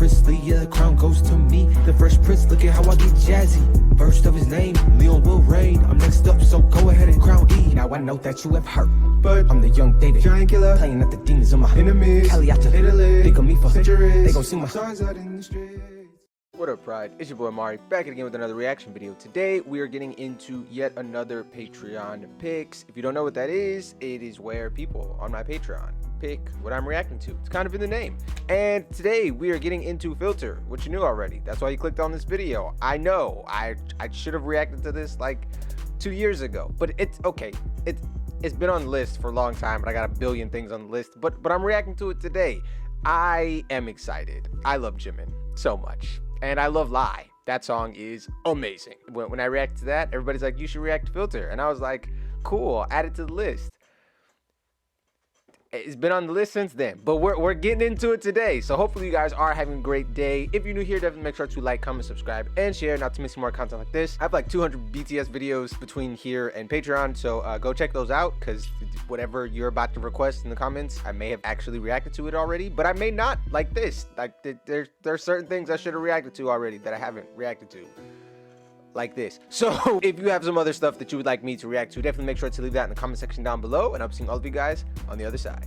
princely, yeah, the crown goes to me. The Fresh Prince, look at how I get jazzy. First of his name, Leon will reign. I'm next up, so go ahead and crown E. Now I know that you have heard, but I'm the young David, giant killer, playing at the demons of my enemies. Caliata, Italy, think of me for centuries. They gon' sing my songs out in the streets. What up, Pride? It's your boy Amari, back again with another reaction video. Today, we are getting into yet another Patreon picks. If you don't know what that is, it is where people on my Patreon pick what I'm reacting to. It's kind of in the name. And today, we are getting into Filter, which you knew already. That's why you clicked on this video. I know, I should have reacted to this like 2 years ago, but it's okay. It's been on the list for a long time, but I got a billion things on the list, but I'm reacting to it today. I am excited. I love Jimin so much. And I love Lie. That song is amazing. When I react to that, everybody's like, you should react to Filter. And I was like, cool, add it to the list. It's been on the list since then, but we're getting into it today. So hopefully you guys are having a great day. If you're new here, definitely make sure to like, comment, subscribe, and share not to miss more content like this. I have like 200 BTS videos between here and Patreon, so go check those out, because whatever you're about to request in the comments, I may have actually reacted to it already, but I may not, like this. Like there's certain things I should have reacted to already that I haven't reacted to. Like this. So if you have some other stuff that you would like me to react to, definitely make sure to leave that in the comment section down below, and I'll be seeing all of you guys on the other side.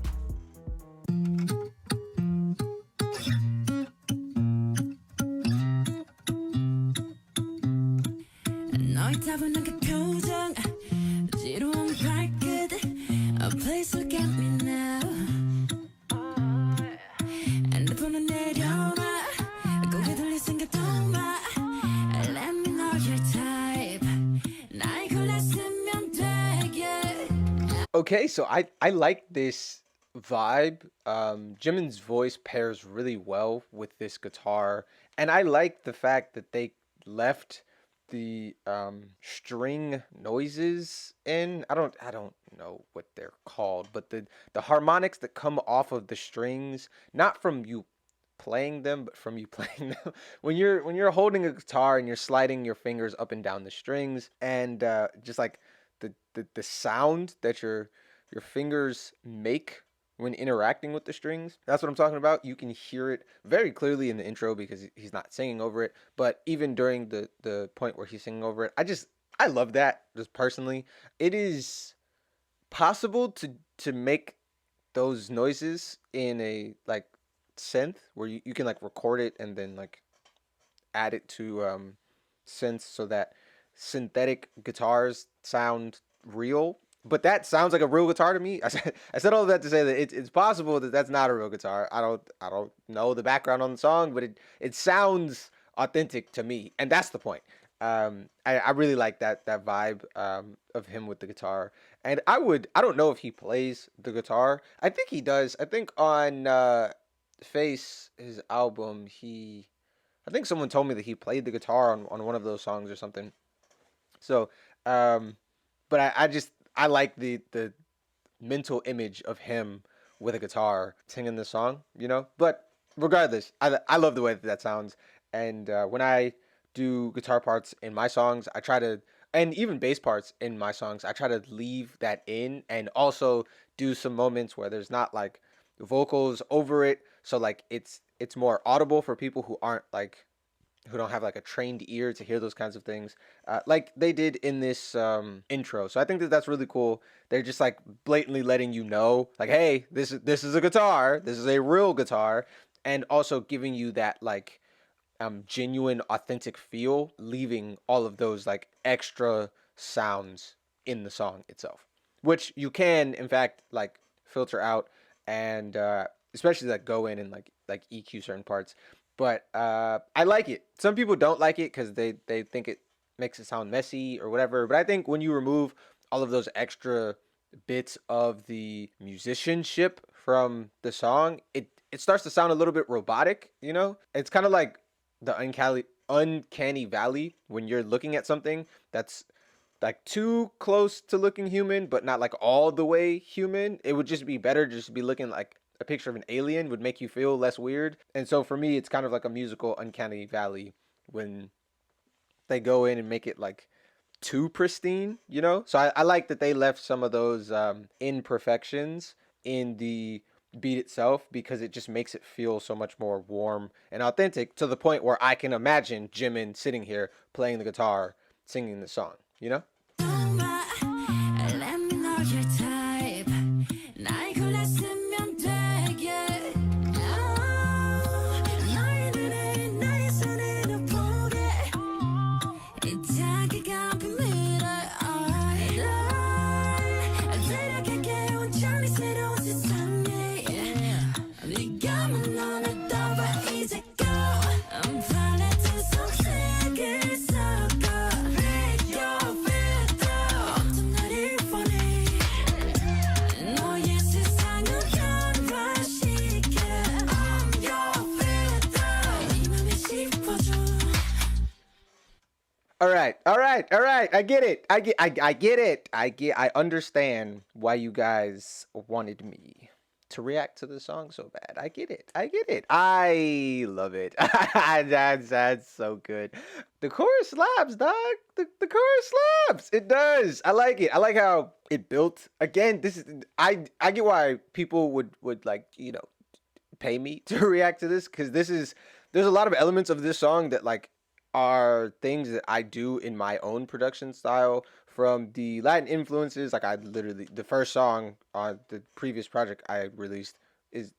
Okay, so I like this vibe. Jimin's voice pairs really well with this guitar, and I like the fact that they left the string noises in. I don't know what they're called, but the harmonics that come off of the strings, not from you playing them, but from you playing them. When you're holding a guitar and you're sliding your fingers up and down the strings, and just like the sound that your fingers make when interacting with the strings. That's what I'm talking about. You can hear it very clearly in the intro because he's not singing over it, but even during the point where he's singing over it, I love that. Just personally, it is possible to make those noises in a like synth where you can like record it and then like add it to synths so that synthetic guitars sound real. But that sounds like a real guitar to me. I said all of that to say that it's possible that that's not a real guitar. I don't know the background on the song, but it sounds authentic to me, and that's the point. I really like that vibe of him with the guitar, and I don't know if he plays the guitar. I think he does. I think on Face, his album, I think someone told me that he played the guitar on one of those songs or something. So, but I like the mental image of him with a guitar singing the song, you know. But regardless, I love the way that sounds. And when I do guitar parts in my songs, I try to, and even bass parts in my songs, I try to leave that in, and also do some moments where there's not like vocals over it, so like it's more audible for people who aren't like, who don't have like a trained ear to hear those kinds of things, like they did in this intro. So I think that that's really cool. They're just like blatantly letting you know, like, hey, this is a guitar. This is a real guitar, and also giving you that like genuine, authentic feel, leaving all of those like extra sounds in the song itself, which you can in fact like filter out and especially like go in and like EQ certain parts. But I like it. Some people don't like it because they think it makes it sound messy or whatever. But I think when you remove all of those extra bits of the musicianship from the song, it starts to sound a little bit robotic, you know? It's kind of like the uncanny valley when you're looking at something that's like too close to looking human, but not like all the way human. It would just be better just to be looking like a picture of an alien, would make you feel less weird. And so for me, it's kind of like a musical uncanny valley when they go in and make it like too pristine, you know? So I like that they left some of those imperfections in the beat itself because it just makes it feel so much more warm and authentic to the point where I can imagine Jimin sitting here playing the guitar, singing the song, you know? Let me know your type. 날 골랐으면 되게. 너의 눈에 나의 손으로 보게. 이 자기가 비밀을 데려갈게 온전히 새로운 세상에. 네가 만나는 너와 이제 go. I'm falling to 속색을 섞어. Make your filter. 어떤 나를 원해. 너의 세상을 변화시켜. I'm your filter. 네 맘에 씹어줘. All right. I get it. I get it. I understand why you guys wanted me to react to the song so bad. I get it. I love it. That's so good. The chorus slaps, dog. The chorus slaps. It does. I like it. I like how it built. Again, this is I get why people would like, pay me to react to this, because there's a lot of elements of this song that like are things that I do in my own production style, from the Latin influences. Like, I literally, the first song on the previous project I released is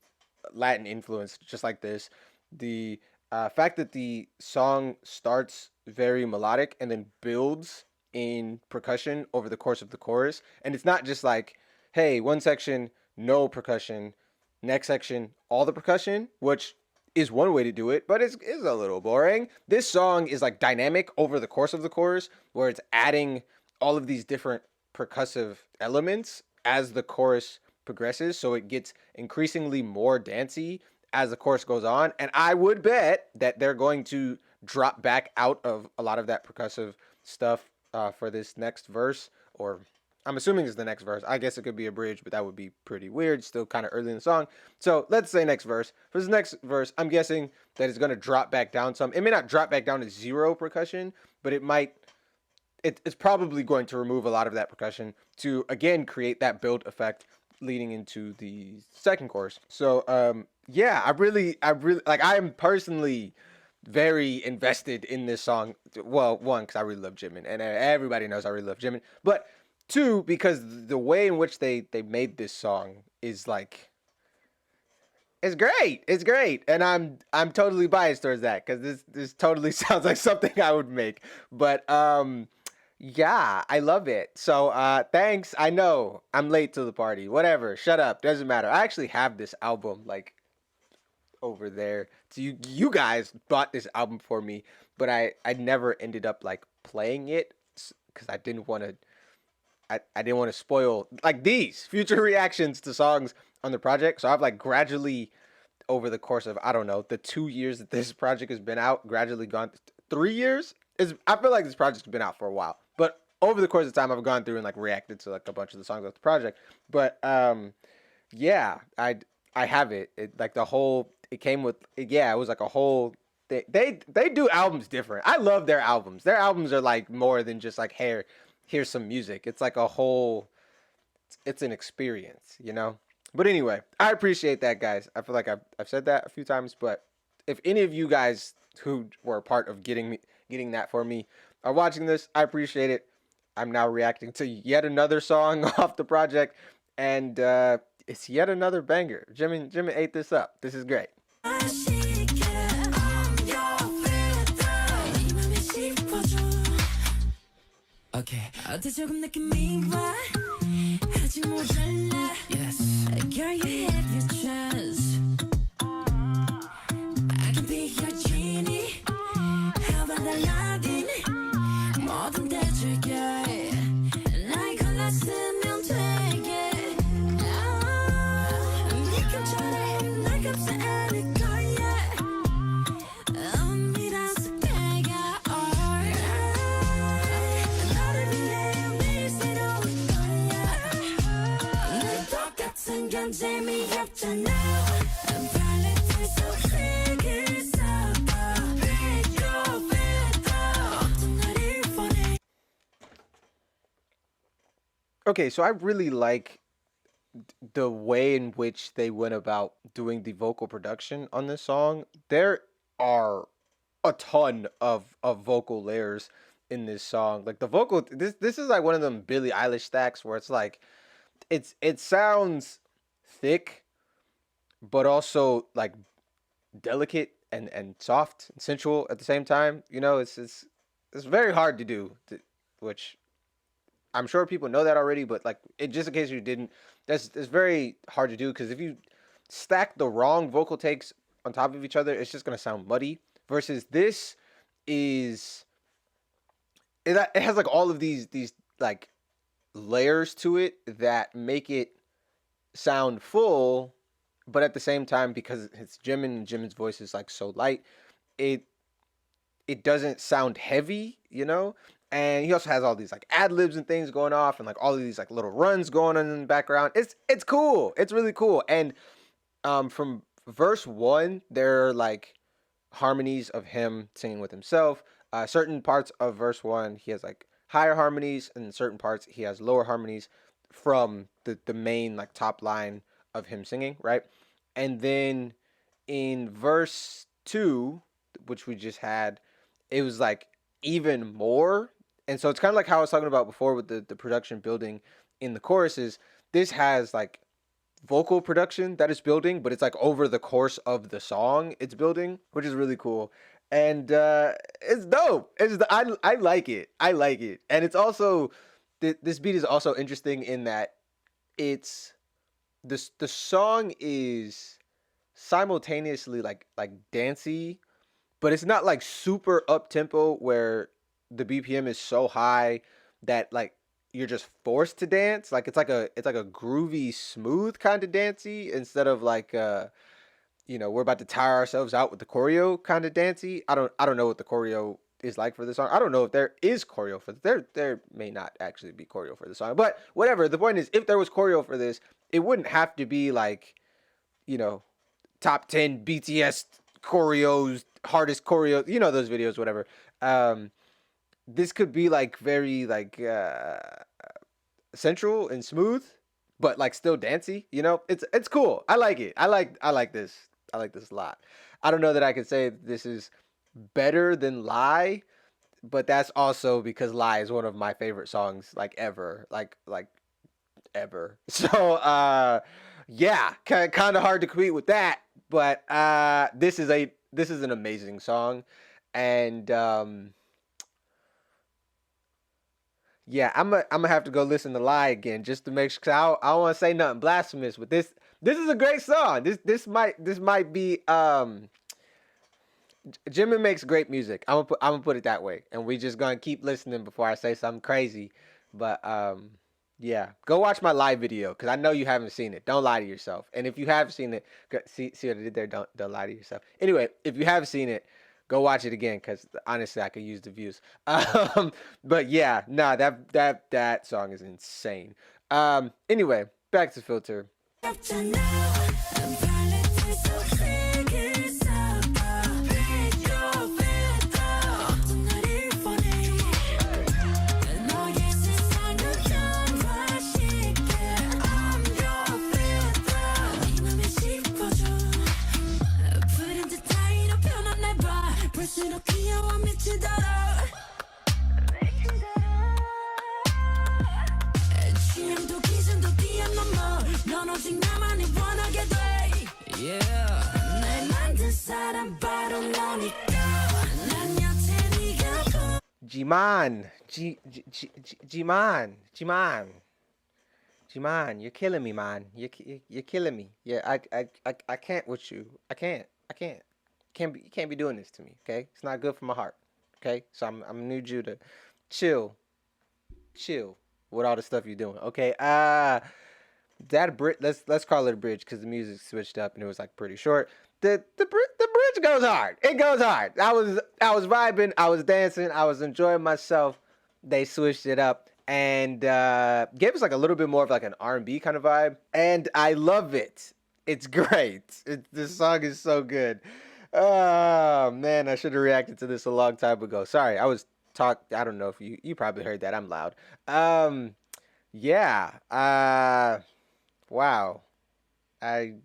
Latin influenced, just like this. The fact that the song starts very melodic and then builds in percussion over the course of the chorus. And it's not just like, hey, one section, no percussion, next section, all the percussion, which is one way to do it, but it's a little boring. This song is like dynamic over the course of the chorus, where it's adding all of these different percussive elements as the chorus progresses, so it gets increasingly more dancey as the chorus goes on. And I would bet that they're going to drop back out of a lot of that percussive stuff for this next verse, or I'm assuming it's the next verse. I guess it could be a bridge, but that would be pretty weird. Still kind of early in the song. So let's say next verse. For this next verse, I'm guessing that it's going to drop back down some. It may not drop back down to zero percussion, but it might. It's probably going to remove a lot of that percussion to, again, create that build effect leading into the second chorus. So, yeah, I really, like, I'm personally very invested in this song. Well, one, because I really love Jimin, and everybody knows I really love Jimin. But two, because the way in which they made this song is like, it's great, and I'm totally biased towards that, because this totally sounds like something I would make. But yeah, I love it. So thanks. I know I'm late to the party. Whatever. Shut up. Doesn't matter. I actually have this album like over there. So you guys bought this album for me, but I never ended up like playing it because I didn't want to. I didn't want to spoil like these future reactions to songs on the project. So I've like gradually, over the course of, I don't know, the 2 years that this project has been out, gradually gone 3 years. I feel like this project's been out for a while, but over the course of time, I've gone through and like reacted to like a bunch of the songs of the project. But yeah, I have it. Like the whole, it came with, yeah, it was like a whole. They do albums different. I love their albums. Their albums are like more than just like, hey, here's some music. It's like a whole, it's an experience, you know? But anyway, I appreciate that, guys. I feel like I've said that a few times, but if any of you guys who were a part of getting that for me are watching this, I appreciate it. I'm now reacting to yet another song off the project, and it's yet another banger. Jimin ate this up. This is great. Okay. 어때 조금 느낌이 와 아직 모자라 Yes Girl you have your chance I can be your genie How about Aladdin 뭐든 대줄게 날 골랐으면 되게 네꿈처럼 날 감싸 안을 거야 미라서 내가 너를 위해 매일 새로운 거야 늘 똑같은 건 재미없잖아 팔레트 속색을 섞어 Pick your filter 어떤 나를 원해 Okay, so I really like the way in which they went about doing the vocal production on this song, there are a ton of vocal layers in this song. Like the vocal, this is like one of them Billie Eilish stacks where it's like it sounds thick, but also like delicate and soft and sensual at the same time. You know, it's very hard to do, which I'm sure people know that already, but like just in case you didn't, it's very hard to do because if you stack the wrong vocal takes on top of each other, it's just gonna sound muddy. Versus this is it has like all of these like layers to it that make it sound full, but at the same time because it's Jimin and Jimin's voice is like so light, it it doesn't sound heavy, you know? And he also has all these like ad libs and things going off and like all of these like little runs going on in the background. It's cool. It's really cool. And from verse 1, there are like harmonies of him singing with himself. Certain parts of verse 1 he has like higher harmonies, and in certain parts he has lower harmonies from the main like top line of him singing, right? And then in verse 2, which we just had, it was like even more. And so it's kind of like how I was talking about before with the production building in the choruses. This has like vocal production that is building, but it's like over the course of the song it's building, which is really cool. And it's dope. I like it. I like it. And it's also this beat is also interesting in that it's the song is simultaneously like dancey, but it's not like super up tempo where the BPM is so high that like you're just forced to dance. Like it's like a groovy, smooth kind of dancey instead of like we're about to tire ourselves out with the choreo kind of dancey. I don't know what the choreo is like for this song. I don't know if there is choreo for this. There may not actually be choreo for the song, but whatever. The point is, if there was choreo for this, it wouldn't have to be like, you know, top 10 BTS choreos, hardest choreo, those videos, whatever. This could be like very like sensual and smooth, but like still dancey. It's cool. I like it. I like this. I like this a lot. I don't know that I could say this is better than Lie, but that's also because Lie is one of my favorite songs like ever, like ever. So yeah, kind of hard to compete with that, but this is an amazing song. And yeah, I'm gonna have to go listen to Lie again just to make sure. 'Cause I don't want to say nothing blasphemous, but this is a great song. This might be Jimin makes great music. I'm gonna put it that way, and we just gonna keep listening before I say something crazy. But yeah, go watch my live video because I know you haven't seen it. Don't lie to yourself. And if you have seen it, see what I did there. Don't lie to yourself. Anyway, if you have seen it, go watch it again because honestly, I could use the views. But yeah, nah, that song is insane. Anyway, back to Filter. Jiman, Jiman, you're killing me, man. You're killing me. Yeah, I can't with you. I can't. You can't be doing this to me. Okay, it's not good for my heart. Okay, so I'm gonna need you to chill with all the stuff you're doing. Okay, that bridge. Let's call it a bridge because the music switched up and it was like pretty short. The bridge goes hard. It goes hard. I was vibing. I was dancing. I was enjoying myself. They switched it up and gave us like a little bit more of like an R&B kind of vibe, and I love it. It's great. This song is so good. Oh man, I should have reacted to this a long time ago. Sorry, I don't know if you probably heard that. I'm loud. Yeah. Wow. I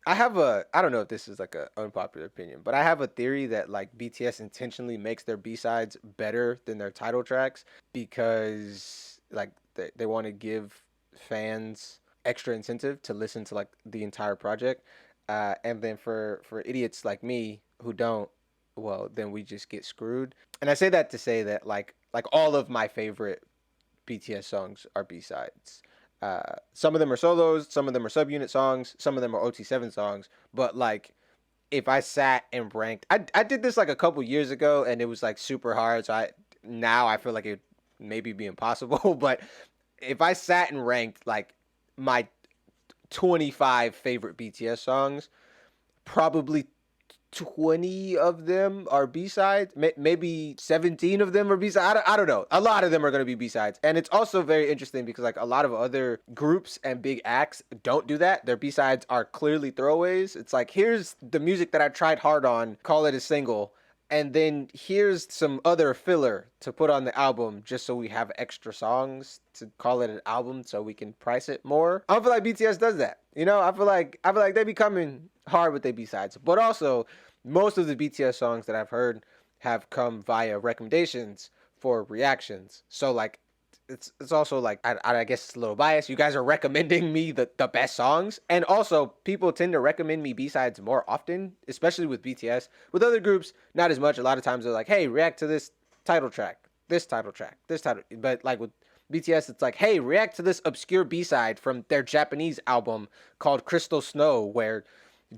I have a I don't know if this is like a unpopular opinion, but I have a theory that like BTS intentionally makes their B-sides better than their title tracks because like they want to give fans extra incentive to listen to like the entire project. And then for idiots like me who don't, well, then we just get screwed. And I say that to say that like all of my favorite BTS songs are B sides. Some of them are solos, some of them are subunit songs, some of them are OT7 songs. But like, if I sat and ranked, I did this like a couple years ago, and it was like super hard. So now I feel like it maybe be impossible. But if I sat and ranked like my 25 favorite BTS songs, probably 20 of them are B-sides. Maybe 17 of them are B-sides. I don't know. A lot of them are going to be B-sides. And it's also very interesting because like a lot of other groups and big acts don't do that. Their B-sides are clearly throwaways. It's like, here's the music that I tried hard on, call it a single. And then here's some other filler to put on the album just so we have extra songs to call it an album so we can price it more. I don't feel like BTS does that. You know, I feel like they be coming hard with their B-sides. But also, most of the BTS songs that I've heard have come via recommendations for reactions. So like it's also like I guess it's a little biased. You guys are recommending me the best songs, and also people tend to recommend me B-sides more often, especially with BTS. With other groups, not as much. A lot of times they're like, hey, react to this title track, this title track, this title. But like with BTS, it's like, hey, react to this obscure B-side from their Japanese album called Crystal Snow, where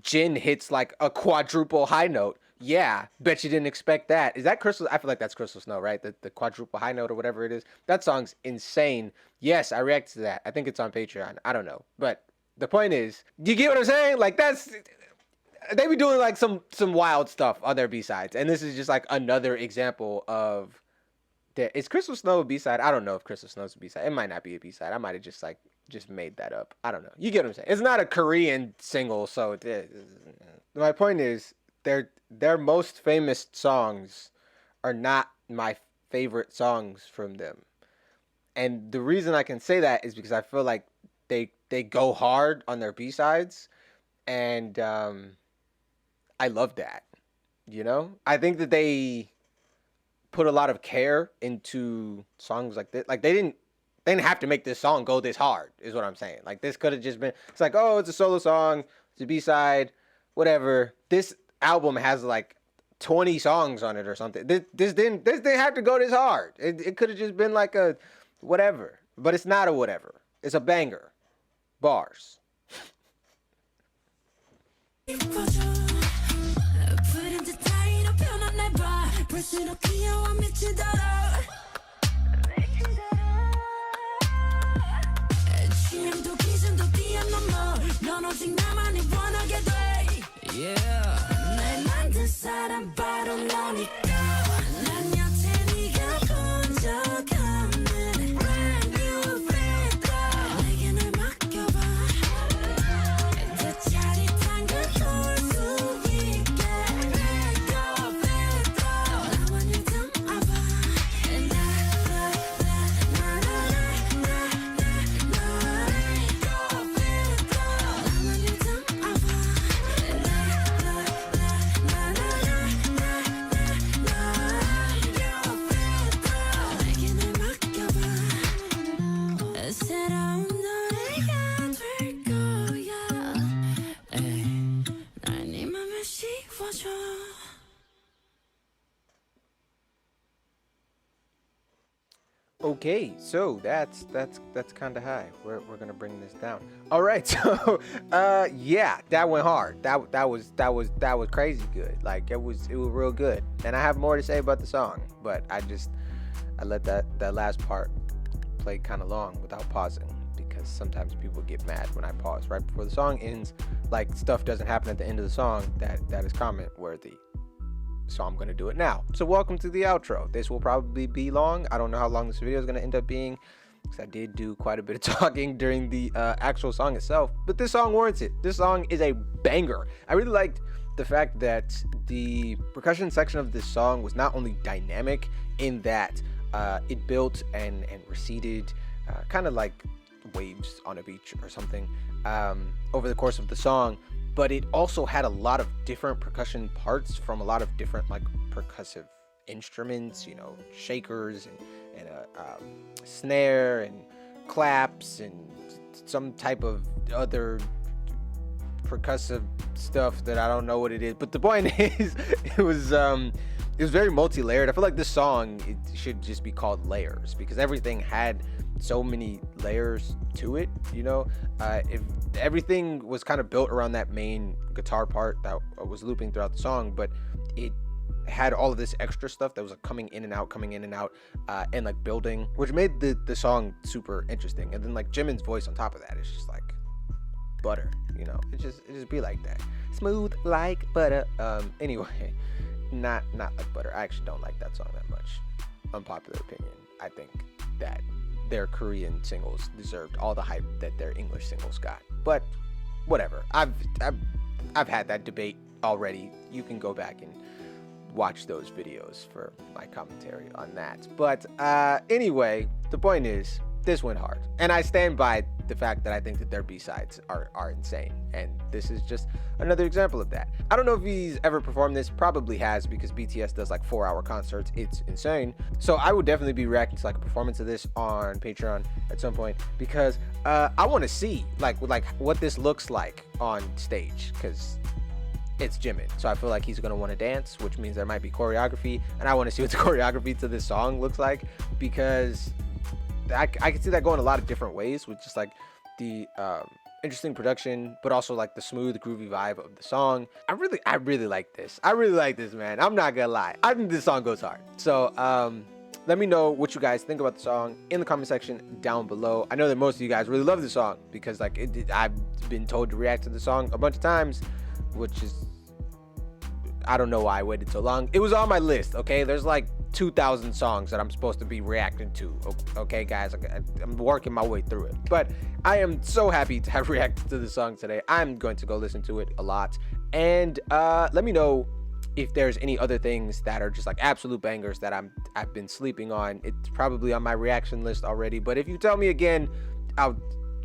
Jin hits like a quadruple high note. Yeah, bet you didn't expect that. Is that Crystal? I feel like that's Crystal Snow, right? The quadruple high note or whatever it is. That song's insane. Yes, I reacted to that. I think it's on Patreon. I don't know. But the point is, you get what I'm saying? Like they be doing like some wild stuff on their B-sides. And this is just like another example of is Crystal Snow a B-side? I don't know if Crystal Snow's a B-side. It might not be a B-side. I might have just made that up. I don't know. You get what I'm saying? It's not a Korean single, so my point is their most famous songs are not my favorite songs from them. And the reason I can say that is because I feel like they go hard on their B-sides, and I love that. You know? I think that they put a lot of care into songs like this. Like they didn't have to make this song go this hard, is what I'm saying. Like this could have just been, it's like, oh, it's a solo song, it's a B-side, whatever. This album has like 20 songs on it or something. This didn't have to go this hard. It could have just been like a whatever. But it's not a whatever. It's a banger. Bars. Okay, so that's kind of high. We're gonna bring this down. All right, so yeah, that went hard. That was crazy good. Like it was real good. And I have more to say about the song, but I let that last part play kind of long without pausing, because sometimes people get mad when I pause right before the song ends. Like stuff doesn't happen at the end of the song that is comment worthy. So I'm going to do it now. So welcome to the outro. This will probably be long. I don't know how long this video is going to end up being, because I did do quite a bit of talking during the actual song itself. But this song warrants it. This song is a banger. I really liked the fact that the percussion section of this song was not only dynamic in that it built and receded kind of like waves on a beach or something over the course of the song. But it also had a lot of different percussion parts from a lot of different like percussive instruments, you know, shakers and a snare and claps and some type of other percussive stuff that I don't know what it is. But the point is, it was very multi-layered. I feel like this song, it should just be called Layers, because everything had so many layers to it, you know. If everything was kind of built around that main guitar part that was looping throughout the song, but it had all of this extra stuff that was like coming in and out, and like building, which made the song super interesting. And then like Jimin's voice on top of that is just like butter, you know. It just be like that, smooth like butter. Anyway, not like butter. I actually don't like that song that much. Unpopular opinion. I think that their Korean singles deserved all the hype that their English singles got. But whatever. I've had that debate already. You can go back and watch those videos for my commentary on that. But anyway, the point is, this went hard, and I stand by the fact that I think that their B-sides are insane, and this is just another example of that. I don't know if he's ever performed this, probably has, because BTS does like 4-hour concerts. It's insane. So I would definitely be reacting to like a performance of this on Patreon at some point, because I want to see like what this looks like on stage, because it's Jimin. So I feel like he's going to want to dance, which means there might be choreography, and I want to see what the choreography to this song looks like, because I can see that going a lot of different ways, with just like the interesting production, but also like the smooth, groovy vibe of the song. I really like this. I really like this, man. I'm not gonna lie. I think this song goes hard. So let me know what you guys think about the song in the comment section down below. I know that most of you guys really love the song, because like I've been told to react to the song a bunch of times, which is, I don't know why I waited so long. It was on my list, okay? There's like 2,000 songs that I'm supposed to be reacting to, okay guys? I'm working my way through it, but I am so happy to have reacted to the song today. I'm going to go listen to it a lot, and let me know if there's any other things that are just like absolute bangers that I've been sleeping on. It's probably on my reaction list already, but if you tell me again, I'll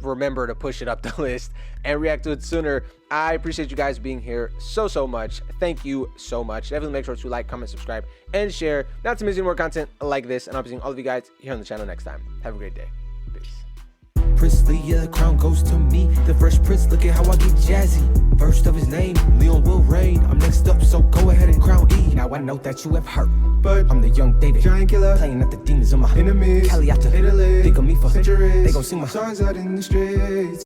remember to push it up the list and react to it sooner. I appreciate you guys being here so much. Thank you so much. Definitely make sure to like, comment, subscribe, and share, not to miss any more content like this, and I'll be seeing all of you guys here on the channel next time. Have a great day. Peace. Princely, yeah, the crown goes to me. The Fresh Prince, look at how I get jazzy. First of his name, Leone will reign. I'm next up, so go ahead and crown E. Now I know that you have heard, but I'm the young David, giant killer, playing at the demons of my enemies. Cali out to Italy, think of me for centuries. They gon' sing my songs out in the streets.